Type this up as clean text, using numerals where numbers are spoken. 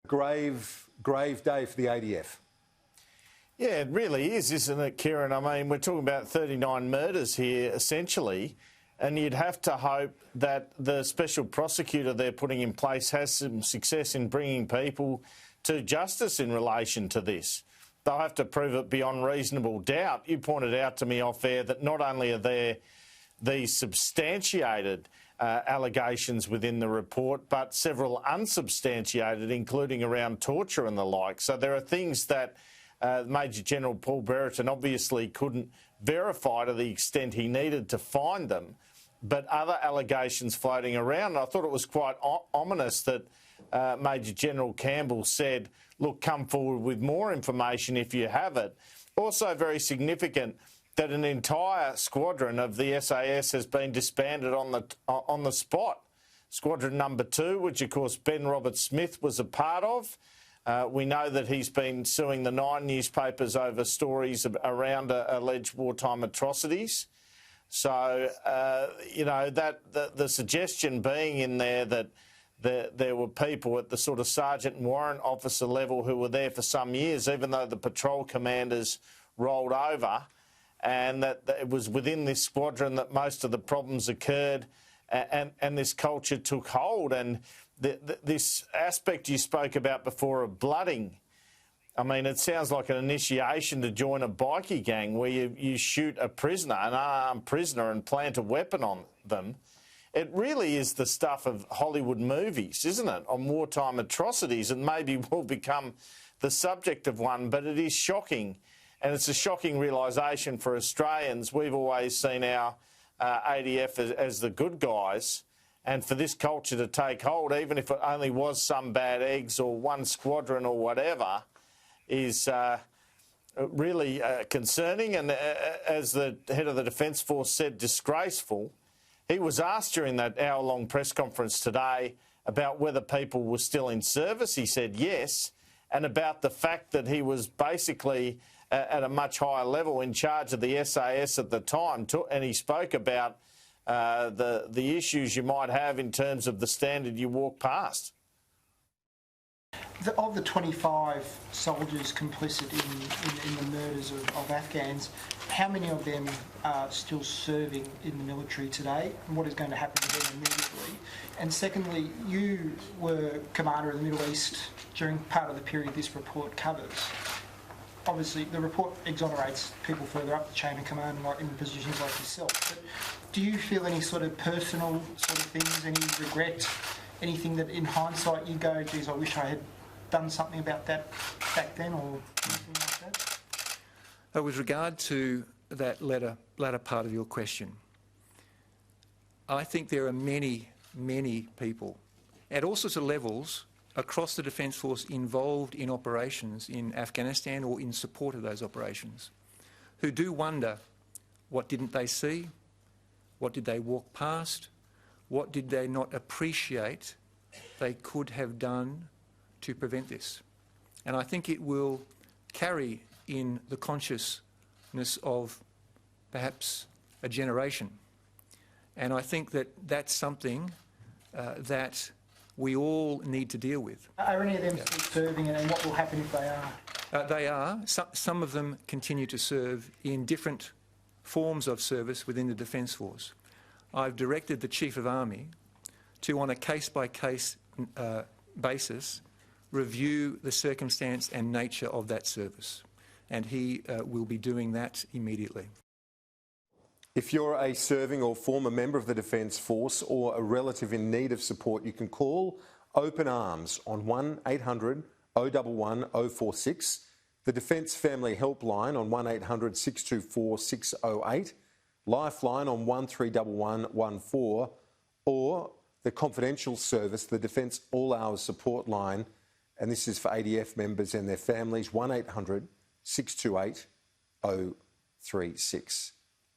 Grave day for the ADF. Yeah, it really is, isn't it, Kieran? I mean, we're talking about 39 murders here, essentially, and you'd have to hope that the special prosecutor they're putting in place has some success in bringing people to justice in relation to this. They'll have to prove it beyond reasonable doubt. You pointed out to me off air that not only are there these substantiated allegations within the report, but several unsubstantiated, including around torture and the like. So there are things that Major General Paul Brereton obviously couldn't verify to the extent he needed to find them, but other allegations floating around. And I thought it was quite ominous that Major General Campbell said, look, come forward with more information if you have it. Also very significant that an entire squadron of the SAS has been disbanded on the spot. Squadron number 2, which of course Ben Roberts-Smith was a part of. We know that he's been suing the 9 newspapers over stories around alleged wartime atrocities. So, you know, that the suggestion being in there that there were people at the sort of sergeant and warrant officer level who were there for some years, even though the patrol commanders rolled over, and that it was within this squadron that most of the problems occurred and this culture took hold. And this aspect you spoke about before of blooding, I mean, it sounds like an initiation to join a bikie gang where you shoot a prisoner, an unarmed prisoner, and plant a weapon on them. It really is the stuff of Hollywood movies, isn't it, on wartime atrocities, and maybe will become the subject of one, but it is shocking, and it's a shocking realisation for Australians. We've always seen our ADF as the good guys, and for this culture to take hold, even if it only was some bad eggs or one squadron or whatever, is really concerning, and as the head of the Defence Force said, disgraceful. He was asked during that hour-long press conference today about whether people were still in service. He said yes, and about the fact that he was basically at a much higher level in charge of the SAS at the time, and he spoke about the issues you might have in terms of the standard you walk past. Of the 25 soldiers complicit in the murders of Afghans, how many of them are still serving in the military today, and what is going to happen to them immediately? And secondly, you were commander of the Middle East during part of the period this report covers. Obviously, the report exonerates people further up the chain of command, like in positions like yourself. But do you feel any sort of personal sort of things, any regret, anything that in hindsight you go, geez, I wish I had done something about that back then, or anything like that? With regard to that latter part of your question, I think there are many, many people at all sorts of levels across the Defence Force involved in operations in Afghanistan or in support of those operations who do wonder, what didn't they see? What did they walk past? What did they not appreciate they could have done to prevent this? And I think it will carry in the consciousness of perhaps a generation. And I think that that's something that we all need to deal with. Are any of them still serving, and what will happen if they are? They are. Some of them continue to serve in different forms of service within the Defence Force. I've directed the Chief of Army to, on a case-by-case basis, review the circumstance and nature of that service, and he will be doing that immediately. If you're a serving or former member of the Defence Force or a relative in need of support, you can call Open Arms on 1800 011 046, the Defence Family Helpline on 1800 624 608, Lifeline on 131114, or the confidential service, the Defence All Hours Support Line, and this is for ADF members and their families, 1800 628 036.